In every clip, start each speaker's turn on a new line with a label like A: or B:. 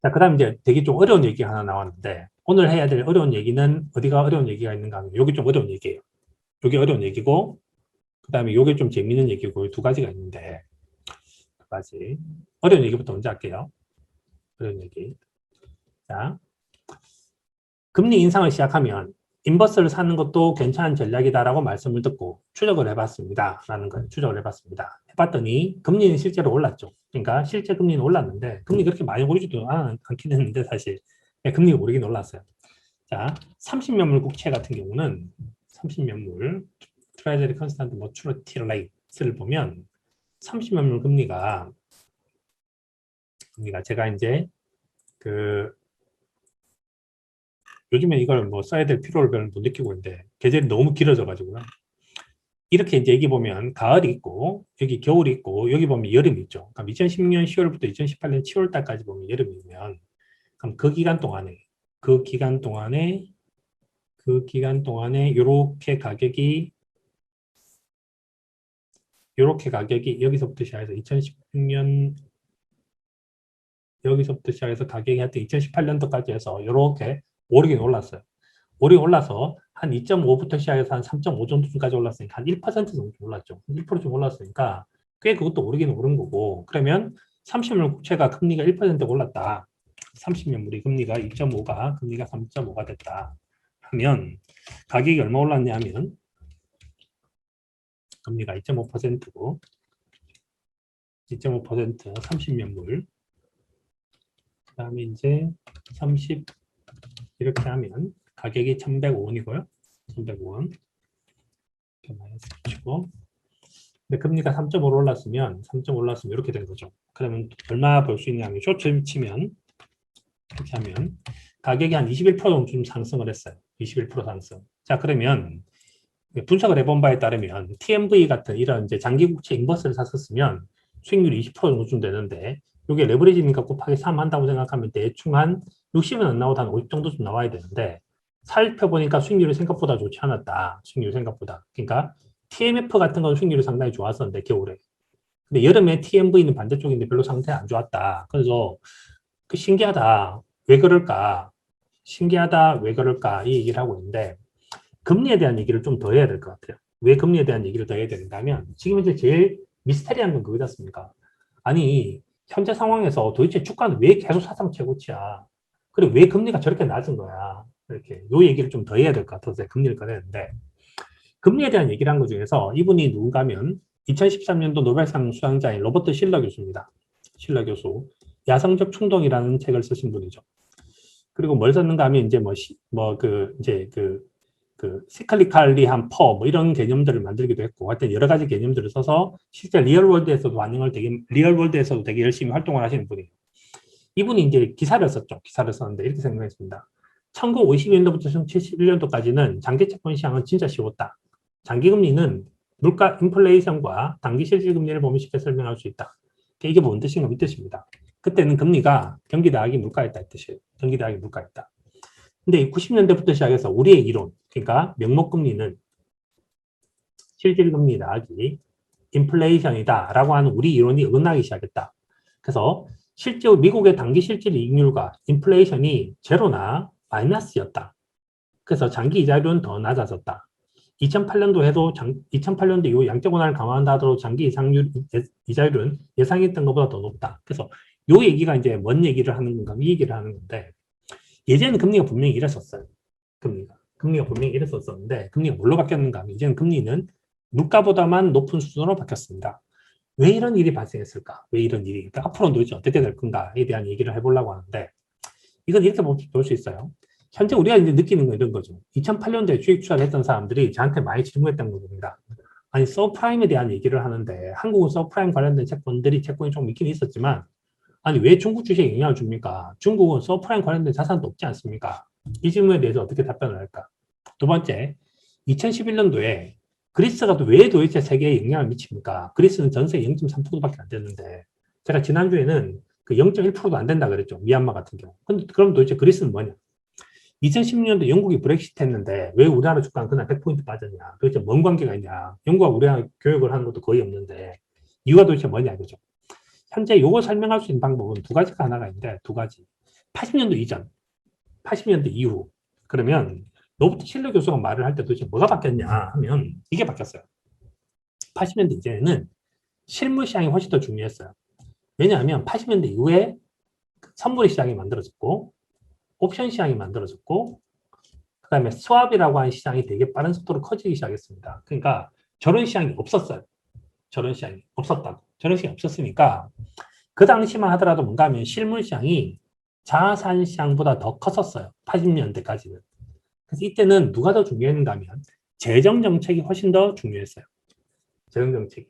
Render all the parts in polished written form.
A: 자, 그 다음 이제 되게 좀 어려운 얘기가 하나 나왔는데, 오늘 해야 될 어려운 얘기는 어디가 어려운 얘기가 있는가 하면, 여기 좀 어려운 얘기예요. 여기 어려운 얘기고, 그 다음에 요게 좀 재밌는 얘기고, 두 가지가 있는데, 두 가지. 어려운 얘기부터 먼저 할게요. 어려운 얘기. 자, 금리 인상을 시작하면 인버스를 사는 것도 괜찮은 전략이다라고 말씀을 듣고 추적을 해봤습니다. 라는 걸 추적을 해봤습니다. 해봤더니 금리는 실제로 올랐죠. 그러니까 실제 금리는 올랐는데 금리 그렇게 많이 오르지도 않긴 했는데 사실 금리가 오르긴 올랐어요. 자, 30년물 국채 같은 경우는 30년물 트레저리 컨스탄트 머추리티 레이트를 보면 30년물 금리가 제가 이제 그 요즘에 이걸 뭐 써야 될 필요를 별로 못 느끼고 있는데 계절이 너무 길어져가지고요. 이렇게 이제 여기 보면 가을이 있고 여기 겨울이 있고 여기 보면 여름이 있죠. 그럼 2016년 10월부터 2018년 7월 달까지 보면 여름이면 그럼 그 기간 동안에 요렇게 가격이 여기서부터 시작해서 2016년 여기서부터 시작해서 가격이 하여튼 2018년도까지 해서 요렇게 오르긴 올랐어요. 오르긴 올라서 한 2.5부터 시작해서 한 3.5 정도까지 올랐으니까 한 1% 정도 올랐죠. 1%좀 올랐으니까 꽤 그것도 오르긴 오른 거고, 그러면 30년 국채가 금리가 1% 올랐다. 30년 물이 금리가 2.5가 금리가 3.5가 됐다 하면 가격이 얼마 올랐냐 하면 금리가 2.5%고 2.5% 30년 물 그다음에 이제 30 이렇게 하면 가격이 1,105원이고요. 1,105원 이렇게 마이너스 붙이고, 근데 금리가 3.5로 올랐으면 이렇게 된 거죠. 그러면 얼마 벌 수 있냐 하면 쇼트 치면 이렇게 하면 가격이 한 21% 정도 좀 상승을 했어요. 21% 상승. 자, 그러면 분석을 해본 바에 따르면 TMV 같은 이런 이제 장기국채 인버스를 샀었으면 수익률이 20% 정도 되는데, 이게 레버리지니까 곱하기 3 한다고 생각하면 대충 한 60은 안 나오다 한 50 정도 좀 나와야 되는데, 살펴보니까 수익률이 생각보다 좋지 않았다. 수익률이 생각보다. 그러니까 TMF 같은 건 수익률이 상당히 좋았었는데 겨울에. 근데 여름에 TMV는 반대쪽인데 별로 상태 안 좋았다. 그래서 신기하다. 왜 그럴까? 신기하다. 왜 그럴까? 이 얘기를 하고 있는데, 금리에 대한 얘기를 좀 더 해야 될 것 같아요. 왜 금리에 대한 얘기를 더 해야 되는가 하면, 지금 이제 제일 미스테리한 건 그거지 않습니까? 아니, 현재 상황에서 도대체 주가는 왜 계속 사상 최고치야? 그리고 왜 금리가 저렇게 낮은 거야? 이렇게, 요 얘기를 좀 더 해야 될 것 같아서 금리를 꺼내는데, 금리에 대한 얘기를 한 것 중에서 이분이 누군가 하면 2013년도 노벨상 수상자인 로버트 실러 교수입니다. 실러 교수. 야성적 충동이라는 책을 쓰신 분이죠. 그리고 뭘 썼는가 하면 이제 시클리칼리한 뭐 이런 개념들을 만들기도 했고, 하여튼 여러 가지 개념들을 써서 실제 리얼월드에서도 되게 열심히 활동을 하시는 분이에요. 이분이 이제 기사를 썼죠. 기사를 썼는데 이렇게 생각했습니다. 1952년도부터 1971년도까지는 장기 채권 시장은 진짜 쉬웠다. 장기금리는 물가 인플레이션과 단기 실질금리를 보면 쉽게 설명할 수 있다. 이게 뭔 뜻인가 이 뜻입니다. 그때는 금리가 경기 더하기 물가였다 이 뜻이에요. 경기 더하기 물가였다. 근데 90년대부터 시작해서 우리의 이론, 그러니까 명목금리는 실질금리 더하기 인플레이션이다라고 하는 우리 이론이 어긋나기 시작했다. 그래서 실제 미국의 단기 실질 이익률과 인플레이션이 제로나 마이너스였다. 그래서 장기 이자율은 더 낮아졌다. 2008년도 이후 양적 완화를 감안한다 하더라도 장기 이자율은 예상했던 것보다 더 높다. 그래서 요 얘기가 이제 뭔 얘기를 하는 건가, 이 얘기를 하는 건데, 예전에는 금리가 분명히 이랬었어요. 금리가 분명히 이랬었는데, 금리가 뭘로 바뀌었는가 하면, 이제는 금리는 물가보다만 높은 수준으로 바뀌었습니다. 왜 이런 일이 발생했을까? 왜 이런 일이? 그러니까 앞으로는 도대체 어떻게 될 건가에 대한 얘기를 해보려고 하는데, 이건 이렇게 볼 수 있어요. 현재 우리가 이제 느끼는 건 이런 거죠. 2008년도에 주식 투자를 했던 사람들이 저한테 많이 질문했던 겁니다. 아니, 서프라임에 대한 얘기를 하는데, 한국은 서프라임 관련된 채권이 좀 있긴 있었지만, 아니, 왜 중국 주식에 영향을 줍니까? 중국은 서프라임 관련된 자산도 없지 않습니까? 이 질문에 대해서 어떻게 답변을 할까? 두 번째, 2011년도에 그리스가 왜 도대체 세계에 영향을 미칩니까? 그리스는 전세 0.3%밖에 안 됐는데, 제가 지난주에는 그 0.1%도 안 된다 그랬죠. 미얀마 같은 경우. 근데 그럼 도대체 그리스는 뭐냐? 2016년도 영국이 브렉시트 했는데 왜 우리나라 주가는 그날 100포인트 빠졌냐? 도대체 뭔 관계가 있냐? 영국과 우리나라 교역을 하는 것도 거의 없는데 이유가 도대체 뭐냐 이거죠. 현재 이걸 설명할 수 있는 방법은 두 가지가 하나가 있는데, 두 가지. 80년도 이전, 80년대 이후. 그러면 로버트 실러 교수가 말을 할 때 도대체 뭐가 바뀌었냐 하면 이게 바뀌었어요. 80년대 이전에는 실물 시장이 훨씬 더 중요했어요. 왜냐하면 80년대 이후에 선물의 시장이 만들어졌고 옵션 시장이 만들어졌고 그 다음에 스왑이라고 하는 시장이 되게 빠른 속도로 커지기 시작했습니다. 그러니까 저런 시장이 없었어요. 저런 시장이 없었다고. 저런 시장이 없었으니까 그 당시만 하더라도 뭔가 하면 실물 시장이 자산 시장보다 더 컸었어요. 80년대까지는. 그래서 이때는 누가 더 중요했는가 하면 재정 정책이 훨씬 더 중요했어요. 재정 정책이.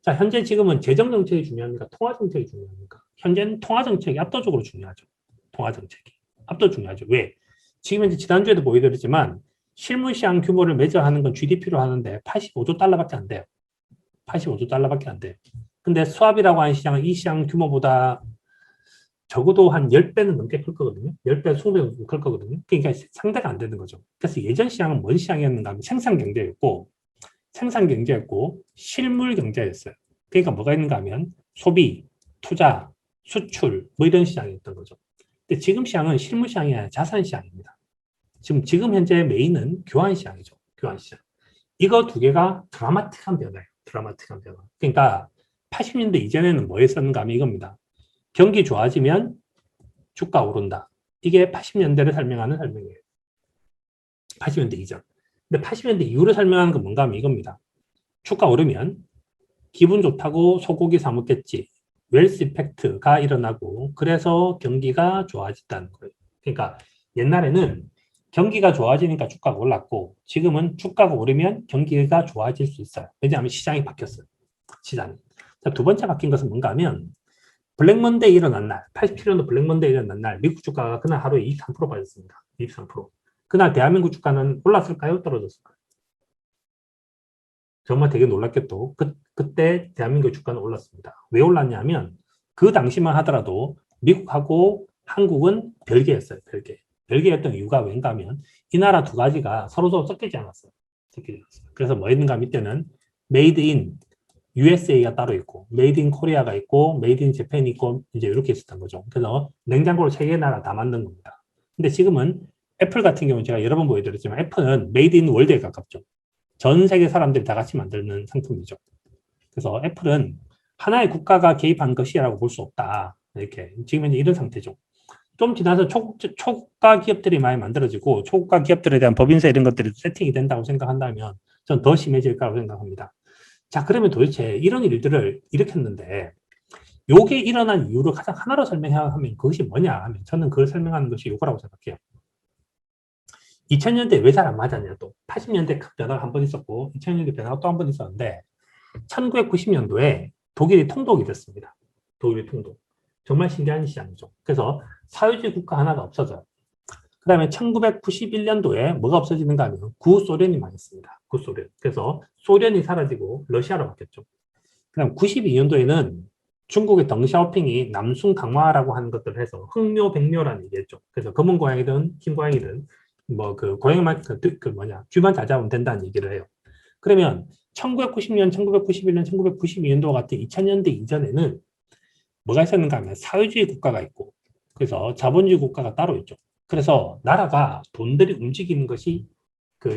A: 자, 현재 지금은 재정 정책이 중요합니까? 통화 정책이 중요합니까? 현재는 통화 정책이 압도적으로 중요하죠. 통화 정책이. 압도적으로 중요하죠. 왜? 지금 이제 지난주에도 보여드렸지만 실물 시장 규모를 매저하는 건 GDP로 하는데 85조 달러밖에 안 돼요. 85조 달러밖에 안 돼요. 근데 스왑이라고 하는 시장은 이 시장 규모보다 적어도 한 10배는 넘게 클 거거든요. 10배, 20배 클 거거든요. 그러니까 상대가 안 되는 거죠. 그래서 예전 시장은 뭔 시장이었는가 하면 생산 경제였고 실물 경제였어요. 그러니까 뭐가 있는가 하면 소비, 투자, 수출 뭐 이런 시장이었던 거죠. 근데 지금 시장은 실물 시장이 아니라 자산 시장입니다. 지금 현재 메인은 교환 시장이죠. 교환 시장. 이거 두 개가 드라마틱한 변화예요. 드라마틱한 변화. 그러니까 80년대 이전에는 뭐 했었는가 하면 이겁니다. 경기 좋아지면 주가 오른다. 이게 80년대를 설명하는 설명이에요. 80년대 이전. 근데 80년대 이후를 설명하는 건 뭔가 하면 이겁니다. 주가 오르면 기분 좋다고 소고기 사 먹겠지. 웰스 이펙트가 일어나고 그래서 경기가 좋아진다는 거예요. 그러니까 옛날에는 경기가 좋아지니까 주가가 올랐고 지금은 주가가 오르면 경기가 좋아질 수 있어요. 왜냐하면 시장이 바뀌었어요. 시장이. 자, 두 번째 바뀐 것은 뭔가 하면 블랙먼데이 일어난 날, 87년도 블랙먼데이 일어난 날 미국 주가가 그날 하루에 23% 빠졌습니다. 23%. 그날 대한민국 주가는 올랐을까요? 떨어졌을까요? 정말 되게 놀랐겠죠. 그때 대한민국 주가는 올랐습니다. 왜 올랐냐면 그 당시만 하더라도 미국하고 한국은 별개였어요. 별개였던 이유가 왠가 하면 이 나라 두 가지가 서로 섞이지 않았어요. 그래서 뭐 했는가 하면 이때는 메이드 인 USA가 따로 있고 메이드 인 코리아가 있고 메이드 인 재팬이 있고 이제 이렇게 있었던 거죠. 그래서 냉장고를 세 개 나라 다 만든 겁니다. 근데 지금은 애플 같은 경우는 제가 여러 번 보여드렸지만 애플은 메이드 인 월드에 가깝죠. 전 세계 사람들이 다 같이 만드는 상품이죠. 그래서 애플은 하나의 국가가 개입한 것이라고 볼 수 없다. 이렇게 지금 현재 이런 상태죠. 좀 지나서 초국가 기업들이 많이 만들어지고 초국가 기업들에 대한 법인세 이런 것들이 세팅이 된다고 생각한다면 전 더 심해질 거라고 생각합니다. 자, 그러면 도대체 이런 일들을 일으켰는데 요게 일어난 이유를 가장 하나로 설명해야 하면 그것이 뭐냐 하면 저는 그걸 설명하는 것이 요거라고 생각해요. 2000년대 왜 잘 안 맞았냐 또 80년대 큰 변화가 한 번 있었고 2000년대 변화가 또 한 번 있었는데 1990년도에 독일이 통독이 됐습니다. 독일이 통독. 정말 신기한 시장이죠. 그래서 사회주의 국가 하나가 없어져요. 그 다음에 1991년도에 뭐가 없어지는가 하면 구소련이 망했습니다. 구소련. 그래서 소련이 사라지고 러시아로 바뀌었죠. 그 다음 92년도에는 중국의 덩샤오핑이 남순 강화라고 하는 것들을 해서 흑묘, 백묘라는 얘기했죠. 그래서 검은 고양이든 흰 고양이든 뭐 그 고양이만 쥐만 잘 잡으면 된다는 얘기를 해요. 그러면 1990년, 1991년, 1992년도 같은 2000년대 이전에는 뭐가 있었는가 하면 사회주의 국가가 있고 그래서 자본주의 국가가 따로 있죠. 그래서 나라가 돈들이 움직이는 것이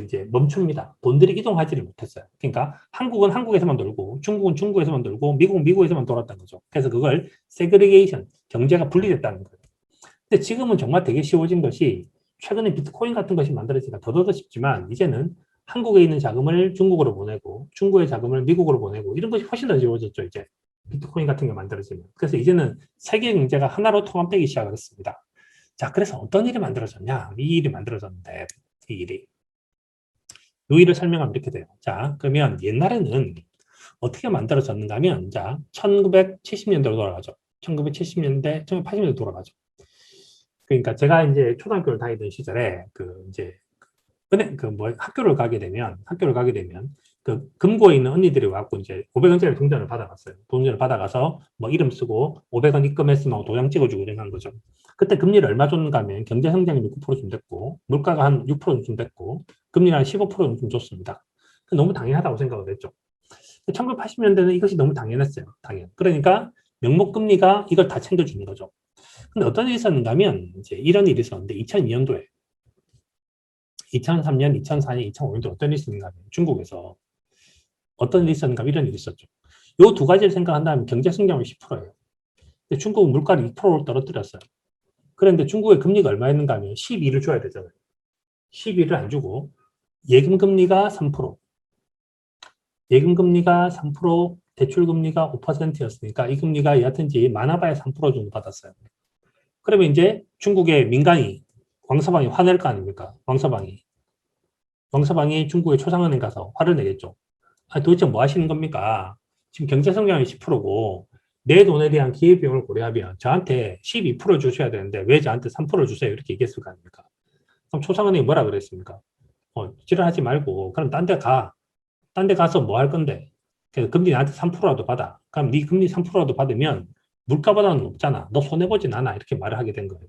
A: 이제 멈춥니다. 돈들이 이동하지를 못했어요. 그러니까 한국은 한국에서만 돌고 중국은 중국에서만 돌고 미국은 미국에서만 돌았다는 거죠. 그래서 그걸 세그리게이션, 경제가 분리됐다는 거예요. 근데 지금은 정말 되게 쉬워진 것이 최근에 비트코인 같은 것이 만들어지니까 더더더 쉽지만 이제는 한국에 있는 자금을 중국으로 보내고 중국의 자금을 미국으로 보내고 이런 것이 훨씬 더 쉬워졌죠. 이제 비트코인 같은 게 만들어지면. 그래서 이제는 세계 경제가 하나로 통합되기 시작을 했습니다. 자, 그래서 어떤 일이 만들어졌냐? 이 일이 만들어졌는데 이 일이 이 일을 설명하면 이렇게 돼요. 자, 그러면 옛날에는 어떻게 만들어졌는가 하면 자, 1970년대로 돌아가죠. 1970년대, 1980년대 돌아가죠. 그러니까 제가 이제 초등학교를 다니던 시절에 이제 학교를 가게 되면 그 금고에 있는 언니들이 와갖고 이제 500원짜리 동전을 받아갔어요. 동전을 받아가서 뭐 이름 쓰고 500원 입금했으면 도장 찍어주고 이런 거죠. 그때 금리를 얼마 줬는가 하면 경제 성장률이 9%좀 됐고 물가가 한 6%좀 됐고 금리는 한 15%좀 줬습니다. 너무 당연하다고 생각을 했죠. 1980년대는 이것이 너무 당연했어요. 그러니까 명목금리가 이걸 다 챙겨주는 거죠. 근데 어떤 일이 있었는가 하면 이제 이런 일이 있었는데 2002년도에 2003년, 2004년, 2005년도 어떤 일이 있었는가 하면 중국에서 어떤 일이 있었는가 하면 이런 일이 있었죠. 요 두 가지를 생각한다면 경제 성장률 10%예요. 근데 중국은 물가를 2%로 떨어뜨렸어요. 그런데 중국의 금리가 얼마였는가 하면 12를 줘야 되잖아요. 12를 안 주고 예금 금리가 3%, 예금 금리가 3%, 대출 금리가 5%였으니까 이 금리가 여하튼지 많아봐야 3% 정도 받았어요. 그러면 이제 중국의 민간이 왕서방이 화낼 거 아닙니까? 왕서방이 중국의 초상은행 가서 화를 내겠죠. 아, 도대체 뭐 하시는 겁니까? 지금 경제 성장이 10%고 내 돈에 대한 기회비용을 고려하면 저한테 12% 주셔야 되는데 왜 저한테 3% 주세요? 이렇게 얘기했을 거 아닙니까? 그럼 초상은행이 뭐라 그랬습니까? 지랄하지 말고 그럼 딴 데 가. 딴 데 가서 뭐 할 건데? 그래서 금리 나한테 3%라도 받아. 그럼 네 금리 3%라도 받으면 물가보다는 높잖아. 너 손해보진 않아. 이렇게 말을 하게 된 거예요.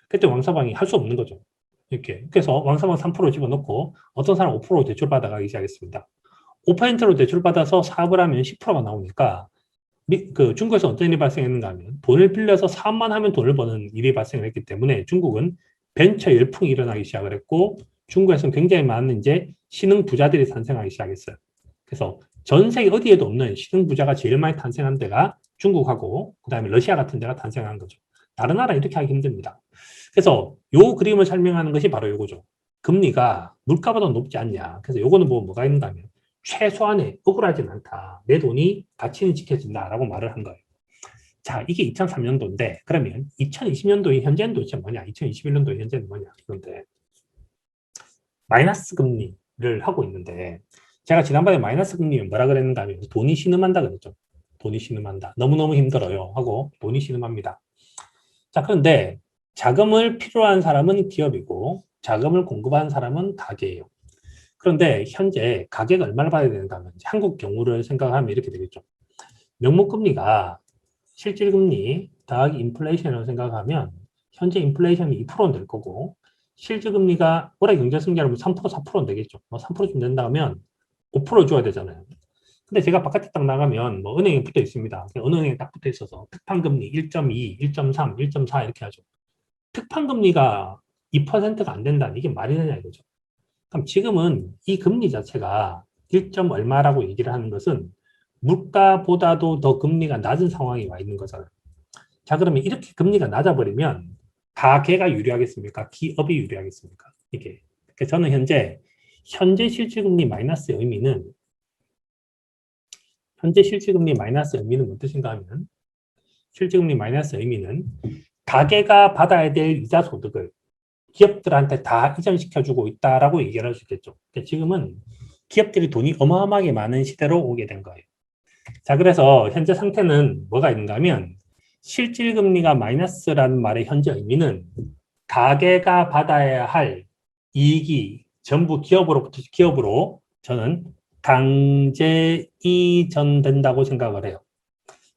A: 그때 왕서방이 할 수 없는 거죠. 이렇게. 그래서 왕서방 3% 집어넣고 어떤 사람 5% 대출 받아가기 시작했습니다. 5%로 대출받아서 사업을 하면 10%가 나오니까 그 중국에서 어떤 일이 발생했는가 하면 돈을 빌려서 사업만 하면 돈을 버는 일이 발생을 했기 때문에 중국은 벤처 열풍이 일어나기 시작을 했고 중국에서는 굉장히 많은 이제 신흥 부자들이 탄생하기 시작했어요. 그래서 전 세계 어디에도 없는 신흥 부자가 제일 많이 탄생한 데가 중국하고 그다음에 러시아 같은 데가 탄생한 거죠. 다른 나라 이렇게 하기 힘듭니다. 그래서 요 그림을 설명하는 것이 바로 요거죠. 금리가 물가보다 높지 않냐. 그래서 요거는 뭐가 있는가 하면 최소한의 억울하진 않다. 내 돈이 가치는 지켜진다라고 말을 한 거예요. 자, 이게 2003년도인데 그러면 2020년도의 현재는 도대체 뭐냐? 2021년도의 현재는 뭐냐? 그런데 마이너스 금리를 하고 있는데 제가 지난번에 마이너스 금리는 뭐라 그랬는가 하면 돈이 신음한다 그랬죠. 돈이 신음한다. 너무너무 힘들어요. 하고 돈이 신음합니다. 자, 그런데 자금을 필요한 사람은 기업이고 자금을 공급하는 사람은 가게예요. 그런데 현재 가계가 얼마나 받아야 되는가 하면 한국 경우를 생각하면 이렇게 되겠죠. 명목금리가 실질금리 더하기 인플레이션을 생각하면 현재 인플레이션이 2%는 될 거고 실질금리가 올해 경제성장하면 3% 4%는 되겠죠. 뭐 3%쯤 된다면 5% 줘야 되잖아요. 근데 제가 바깥에 딱 나가면 뭐 은행에 붙어 있습니다. 어느 은행에 딱 붙어 있어서 특판금리 1.2, 1.3, 1.4 이렇게 하죠. 특판금리가 2%가 안 된다는 이게 말이 되냐 이거죠. 그럼 지금은 이 금리 자체가 1점 얼마라고 얘기를 하는 것은 물가보다도 더 금리가 낮은 상황이 와 있는 거잖아요. 자, 그러면 이렇게 금리가 낮아버리면 가계가 유리하겠습니까? 기업이 유리하겠습니까? 이게. 그래서 저는 현재 실질금리 마이너스의 의미는 뭔 뜻인가 하면 실질금리 마이너스 의미는 가계가 받아야 될 이자 소득을 기업들한테 다 이전시켜주고 있다라고 얘기를 할 수 있겠죠. 그러니까 지금은 기업들이 돈이 어마어마하게 많은 시대로 오게 된 거예요. 자, 그래서 현재 상태는 뭐가 있는가 하면 실질금리가 마이너스라는 말의 현재 의미는 가계가 받아야 할 이익이 전부 기업으로 저는 강제 이전된다고 생각을 해요.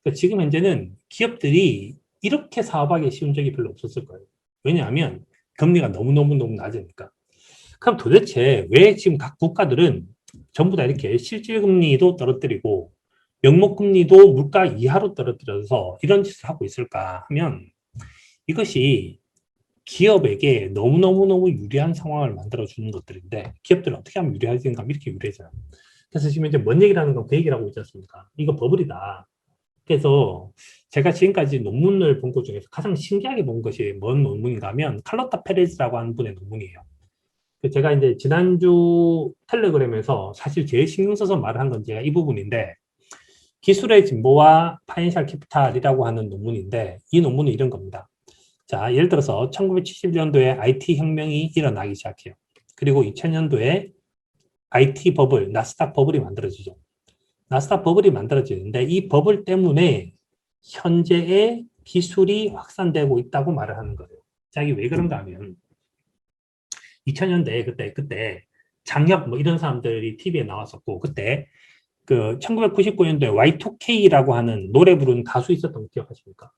A: 그러니까 지금 현재는 기업들이 이렇게 사업하기 쉬운 적이 별로 없었을 거예요. 왜냐하면 금리가 너무너무 낮으니까. 그럼 도대체 왜 지금 각 국가들은 전부 다 이렇게 실질금리도 떨어뜨리고 명목금리도 물가 이하로 떨어뜨려서 이런 짓을 하고 있을까 하면 이것이 기업에게 너무너무 유리한 상황을 만들어주는 것들인데 기업들은 어떻게 하면 유리하지인가 이렇게 유리해져요. 그래서 지금 이제 뭔 얘기를 하는 건 그 얘기를 하고 있지 않습니까? 이거 버블이다. 그래서 제가 지금까지 논문을 본 것 중에서 가장 신기하게 본 것이 뭔 논문인가 하면 칼로타 페레즈라고 하는 분의 논문이에요. 제가 이제 지난주 텔레그램에서 사실 제일 신경 써서 말을 한 건 제가 이 부분인데 기술의 진보와 파이낸셜 캐피탈이라고 하는 논문인데 이 논문은 이런 겁니다. 자, 예를 들어서 1970년도에 IT 혁명이 일어나기 시작해요. 그리고 2000년도에 IT 버블, 나스닥 버블이 만들어지죠. 나스닥 버블이 만들어지는데 이 버블 때문에 현재의 기술이 확산되고 있다고 말을 하는 거예요. 자, 이게 왜 그런가 하면 2000년대에 그때 장혁 뭐 이런 사람들이 TV에 나왔었고 그때 그 1999년도에 Y2K라고 하는 노래 부르는 가수 있었던 거 기억하십니까?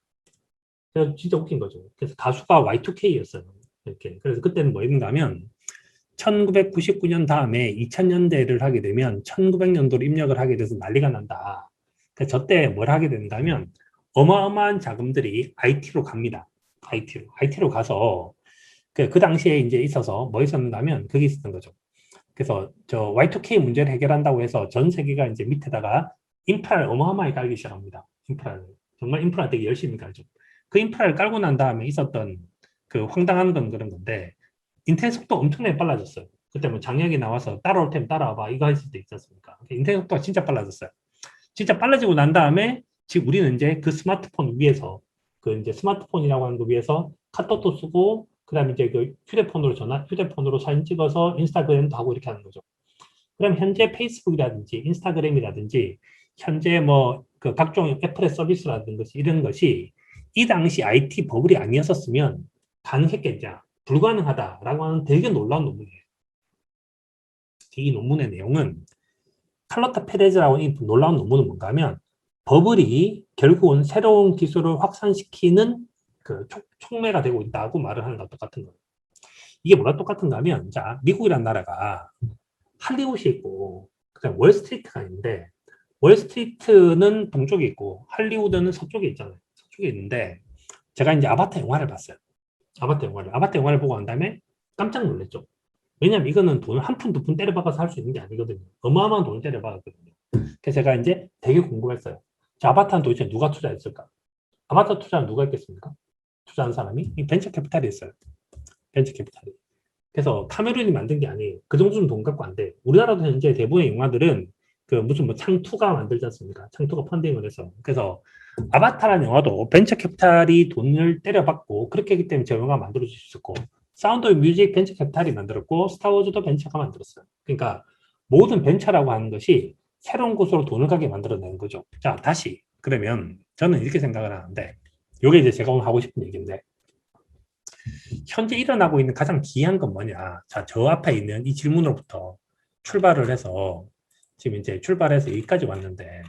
A: 진짜 웃긴 거죠. 그래서 가수가 Y2K였어요. 이렇게. 그래서 그때는 뭐 했는가 하면 1999년 다음에 2000년대를 하게 되면 1900년도로 입력을 하게 돼서 난리가 난다. 그래서 저때 뭘 하게 된다면 어마어마한 자금들이 IT로 갑니다. IT로 가서 그 당시에 이제 있어서 뭐 있었냐면 그게 있었던 거죠. 그래서 저 Y2K 문제를 해결한다고 해서 전 세계가 이제 밑에다가 인프라를 어마어마하게 깔기 시작합니다. 인프라를. 정말 인프라 되게 열심히 깔죠. 그 인프라를 깔고 난 다음에 있었던 그 황당한 건 그런 건데 인터넷 속도 엄청나게 빨라졌어요. 그때 뭐 장혁이 나와서 따라올 테면 따라와봐 이거 했을 때 있지 않습니까? 인터넷 속도가 진짜 빨라졌어요. 진짜 빨라지고 난 다음에 지금 우리는 이제 그 스마트폰 위에서 그 이제 스마트폰이라고 하는 거 위에서 카톡도 쓰고 그다음에 이제 그 휴대폰으로 사진 찍어서 인스타그램도 하고 이렇게 하는 거죠. 그럼 현재 페이스북이라든지 인스타그램이라든지 현재 뭐 그 각종 애플의 서비스라든지 이런 것이 이 당시 IT 버블이 아니었었으면 가능했겠냐? 불가능하다라고 하는 되게 놀라운 논문이에요. 이 논문의 내용은 칼로타 페레즈라고 이 놀라운 논문은 뭔가 하면 버블이 결국은 새로운 기술을 확산시키는 그 촉매가 되고 있다고 말을 하는 것과 똑같은 거예요. 이게 뭐가 똑같은가 하면 자 미국이라는 나라가 할리우드이 있고 그다음 월스트리트가 있는데 월스트리트는 동쪽에 있고 할리우드는 서쪽에 있잖아요. 서쪽에 있는데 제가 이제 아바타 영화를 봤어요. 아바타 영화를 보고 난 다음에 깜짝 놀랐죠. 왜냐면 이거는 돈을 한 푼, 두 푼 때려박아서 할 수 있는 게 아니거든요. 어마어마한 돈을 때려박았거든요. 그래서 제가 이제 되게 궁금했어요. 자, 아바타는 도대체 누가 투자했을까? 아바타 투자는 누가 했겠습니까? 투자한 사람이? 이 벤처 캐피탈이 있어요. 벤처 캐피탈이. 그래서 카메룬이 만든 게 아니에요. 그 정도는 돈 갖고 안 돼. 우리나라도 현재 대부분의 영화들은 그 무슨 뭐 창투가 만들지 않습니까? 창투가 펀딩을 해서. 그래서 아바타라는 영화도 벤처 캐피탈이 돈을 때려받고 그렇게 하기 때문에 저 영화가 만들어질 수 있었고 사운드 오브 뮤직 벤처 캐피탈이 만들었고 스타워즈도 벤처가 만들었어요. 그러니까 모든 벤처라고 하는 것이 새로운 곳으로 돈을 가게 만들어내는 거죠. 자, 다시 그러면 저는 이렇게 생각을 하는데 이게 이제 제가 오늘 하고 싶은 얘기인데 현재 일어나고 있는 가장 기이한 건 뭐냐. 자, 저 앞에 있는 이 질문으로부터 출발을 해서 지금 이제 출발해서 여기까지 왔는데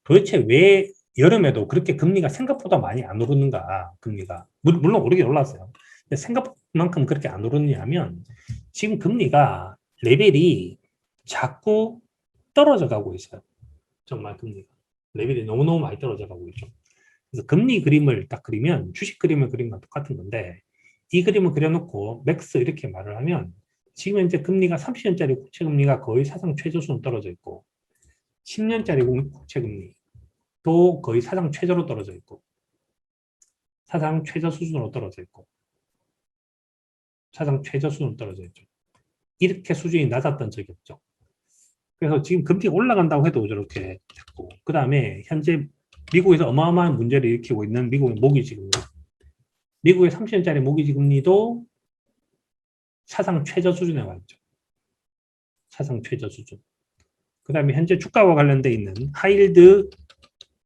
A: 도대체 왜 여름에도 그렇게 금리가 생각보다 많이 안 오르는가, 금리가. 물론 오르긴 올랐어요. 근데 생각만큼 그렇게 안 오르냐면 지금 금리가 레벨이 자꾸 떨어져 가고 있어요. 정말 금리가. 레벨이 너무너무 많이 떨어져 가고 있죠. 그래서 금리 그림을 딱 그리면 주식 그림을 그린 건 똑같은 건데 이 그림을 그려놓고 맥스 이렇게 말을 하면 지금 현재 금리가 30년짜리 국채 금리가 거의 사상 최저 수준 떨어져 있고 10년짜리 국채 금리도 거의 사상 최저로 떨어져 있고 사상 최저 수준으로 떨어져 있고 사상 최저 수준으로 떨어져 있죠. 이렇게 수준이 낮았던 적이 없죠. 그래서 지금 금리가 올라간다고 해도 저렇게 됐고 그 다음에 현재 미국에서 어마어마한 문제를 일으키고 있는 미국의 모기지 금리 미국의 30년짜리 모기지 금리도 사상 최저 수준에 와 있죠. 사상 최저 수준. 그 다음에 현재 주가와 관련돼 있는 하이힐드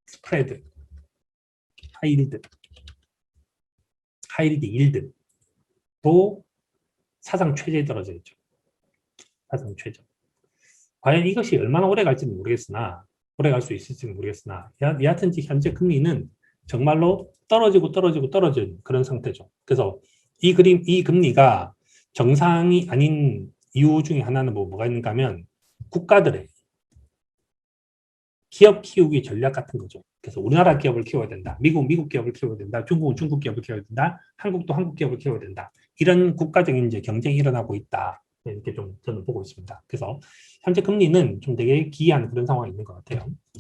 A: 스프레드, 하이힐드 일드도 사상 최저에 떨어져 있죠. 사상 최저. 과연 이것이 얼마나 오래 갈지는 모르겠으나, 오래 갈 수 있을지는 모르겠으나, 여하튼 현재 금리는 정말로 떨어진 그런 상태죠. 그래서 이 금리가 정상이 아닌 이유 중에 하나는 뭐가 있는가 하면 국가들의 기업 키우기 전략 같은 거죠. 그래서 우리나라 기업을 키워야 된다. 미국 기업을 키워야 된다. 중국은 중국 기업을 키워야 된다. 한국도 한국 기업을 키워야 된다. 이런 국가적인 이제 경쟁이 일어나고 있다. 이렇게 좀 저는 보고 있습니다. 그래서 현재 금리는 좀 되게 기이한 그런 상황이 있는 것 같아요.